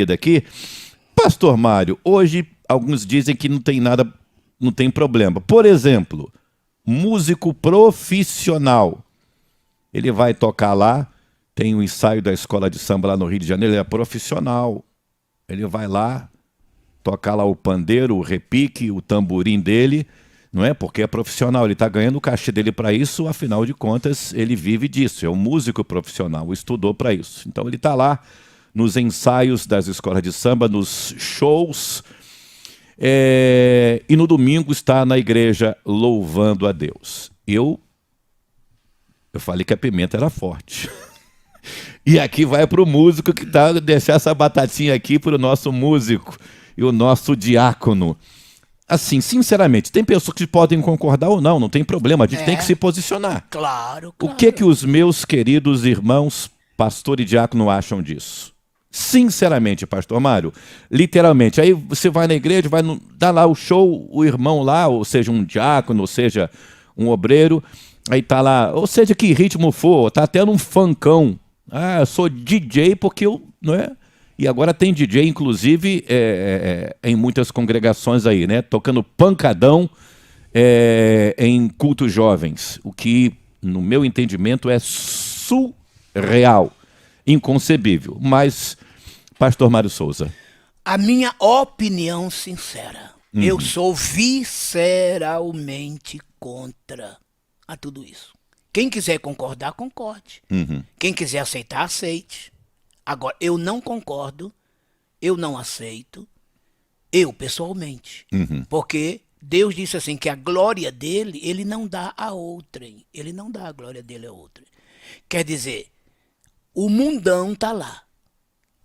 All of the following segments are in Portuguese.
Daqui. Pastor Mário, hoje alguns dizem que não tem nada, não tem problema. Por exemplo, músico profissional. Ele vai tocar lá, tem um ensaio da escola de samba lá no Rio de Janeiro, ele é profissional. Ele vai lá, tocar lá o pandeiro, o repique, o tamborim dele, não é? Porque é profissional, ele está ganhando o cachê dele para isso, afinal de contas, ele vive disso, é um músico profissional, estudou para isso. Então ele está lá nos ensaios das escolas de samba, nos shows, e no domingo está na igreja louvando a Deus. Eu falei que a pimenta era forte. E aqui vai para o músico que está, deixar essa batatinha aqui para o nosso músico e o nosso diácono. Assim, sinceramente, tem pessoas que podem concordar ou não, não tem problema, a gente tem que se posicionar. Claro. O que os meus queridos irmãos, pastor e diácono, acham disso? Sinceramente, pastor Mário, literalmente, aí você vai na igreja, dá lá o show, o irmão lá, ou seja, um diácono, ou seja, um obreiro, aí tá lá, ou seja, que ritmo for, tá até num funkão. Ah, eu sou DJ porque eu, não é? E agora tem DJ, inclusive, em muitas congregações aí, né? Tocando pancadão em cultos jovens, o que, no meu entendimento, é surreal, inconcebível. Mas, pastor Mário Souza. A minha opinião sincera, eu sou visceralmente contra a tudo isso. Quem quiser concordar, concorde. Quem quiser aceitar, aceite. Agora, eu não concordo, eu não aceito, eu pessoalmente. Porque Deus disse assim, que a glória dele, ele não dá a outrem. Ele não dá a glória dele a outrem. Quer dizer, o mundão está lá.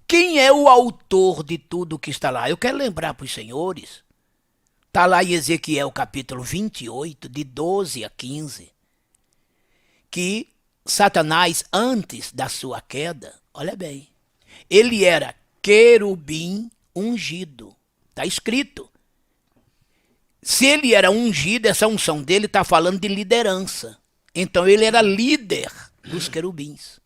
Quem é o autor de tudo que está lá? Eu quero lembrar para os senhores, está lá em Ezequiel capítulo 28, de 12 a 15, que Satanás, antes da sua queda, olha bem, ele era querubim ungido. Está escrito. Se ele era ungido, essa unção dele está falando de liderança. Então ele era líder dos querubins.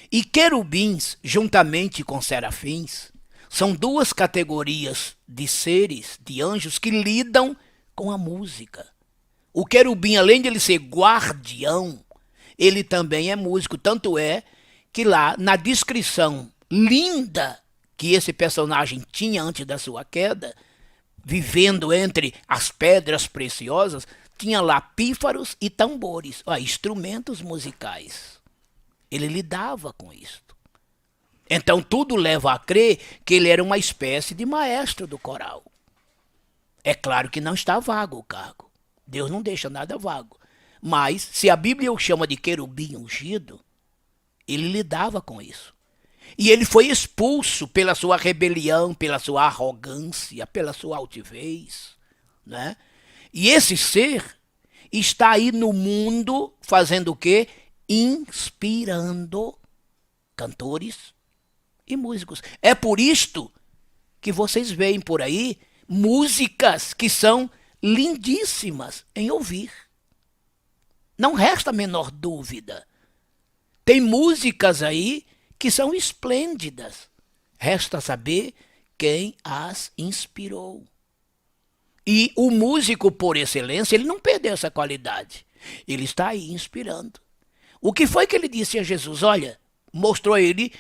E querubins, juntamente com serafins, são duas categorias de seres, de anjos, que lidam com a música. O querubim, além de ele ser guardião, ele também é músico. Tanto é que lá, na descrição linda que esse personagem tinha antes da sua queda, vivendo entre as pedras preciosas, tinha lá pífaros e tambores, instrumentos musicais. Ele lidava com isso. Então tudo leva a crer que ele era uma espécie de maestro do coral. É claro que não está vago o cargo. Deus não deixa nada vago. Mas, se a Bíblia o chama de querubim ungido, ele lidava com isso. E ele foi expulso pela sua rebelião, pela sua arrogância, pela sua altivez, né? E esse ser está aí no mundo fazendo o quê? Inspirando cantores e músicos. É por isto que vocês veem por aí músicas que são lindíssimas em ouvir. Não resta a menor dúvida. Tem músicas aí que são esplêndidas. Resta saber quem as inspirou. E o músico, por excelência, ele não perdeu essa qualidade. Ele está aí inspirando. O que foi que ele disse a Jesus? Olha, mostrou a ele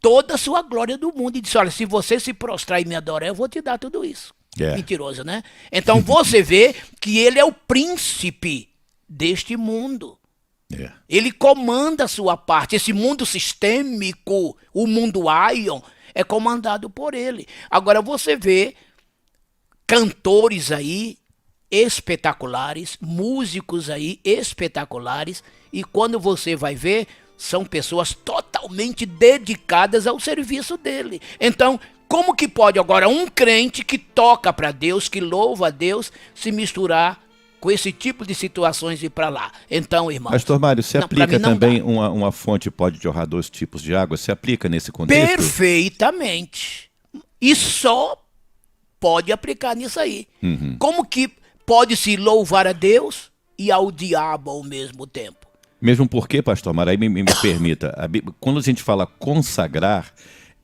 toda a sua glória do mundo. E disse, olha, se você se prostrar e me adorar, eu vou te dar tudo isso. Mentiroso, né? Então você vê que ele é o príncipe deste mundo. Ele comanda a sua parte. Esse mundo sistêmico, o mundo Ion, é comandado por ele. Agora você vê cantores aí espetaculares, músicos aí espetaculares, e quando você vai ver, são pessoas totalmente dedicadas ao serviço dele. Então, como que pode agora um crente que toca para Deus, que louva a Deus, se misturar com esse tipo de situações e para lá? Então, irmãos... Pastor Mário, você aplica também uma fonte pode jorrar 2 tipos de água? Você aplica nesse contexto? Perfeitamente. E só pode aplicar nisso aí. Como que pode se louvar a Deus e ao diabo ao mesmo tempo? Mesmo porque, pastor Mário, aí me permita, quando a gente fala consagrar,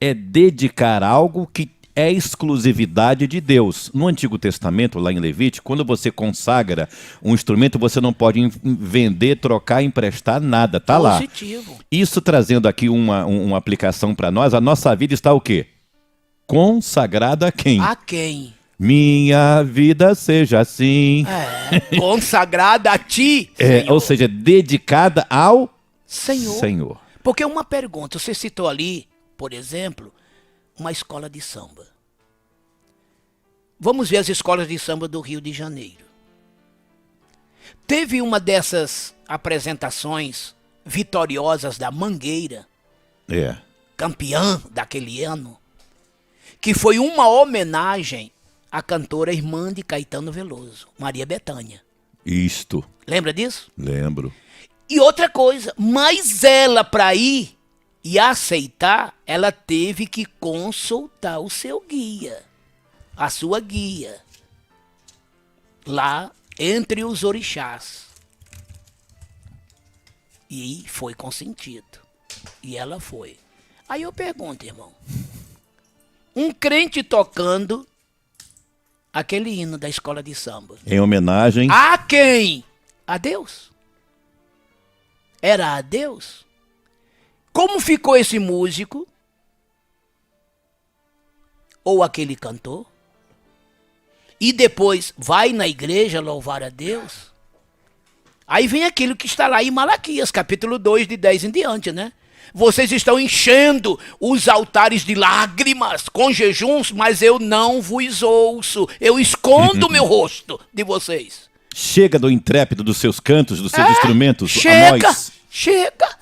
é dedicar algo que é exclusividade de Deus. No Antigo Testamento, lá em Levítico, quando você consagra um instrumento, você não pode vender, trocar, emprestar nada. Tá lá. Positivo. Isso trazendo aqui uma aplicação para nós, a nossa vida está o quê? Consagrada a quem? A quem? Minha vida seja assim. Consagrada a ti, Ou seja, dedicada ao Senhor. Porque uma pergunta, você citou ali, por exemplo, uma escola de samba. Vamos ver as escolas de samba do Rio de Janeiro. Teve uma dessas apresentações vitoriosas da Mangueira, campeã daquele ano, que foi uma homenagem à cantora irmã de Caetano Veloso, Maria Bethânia. Isto. Lembra disso? Lembro. E outra coisa, mas ela, para ir e aceitar, ela teve que consultar o seu guia, a sua guia, lá entre os orixás. E foi consentido. E ela foi. Aí eu pergunto, irmão, um crente tocando aquele hino da escola de samba. Em homenagem a quem? A Deus. Era a Deus? Como ficou esse músico? Ou aquele cantor? E depois vai na igreja louvar a Deus? Aí vem aquilo que está lá em Malaquias, capítulo 2, de 10 em diante, né? Vocês estão enchendo os altares de lágrimas com jejuns, mas eu não vos ouço. Eu escondo o meu rosto de vocês. Chega do intrépido dos seus cantos, dos seus instrumentos. Chega, chega.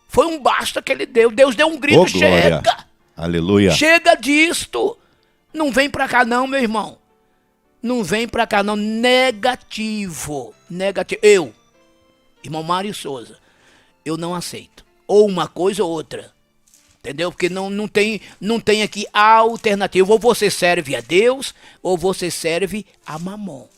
Foi um basta que ele deu. Deus deu um grito, chega. Aleluia. Chega disto. Não vem pra cá não, meu irmão. Não vem pra cá não. Negativo. Negativo. Irmão Mário Souza, eu não aceito. Ou uma coisa ou outra. Entendeu? Porque não tem aqui alternativa. Ou você serve a Deus, ou você serve a Mamon.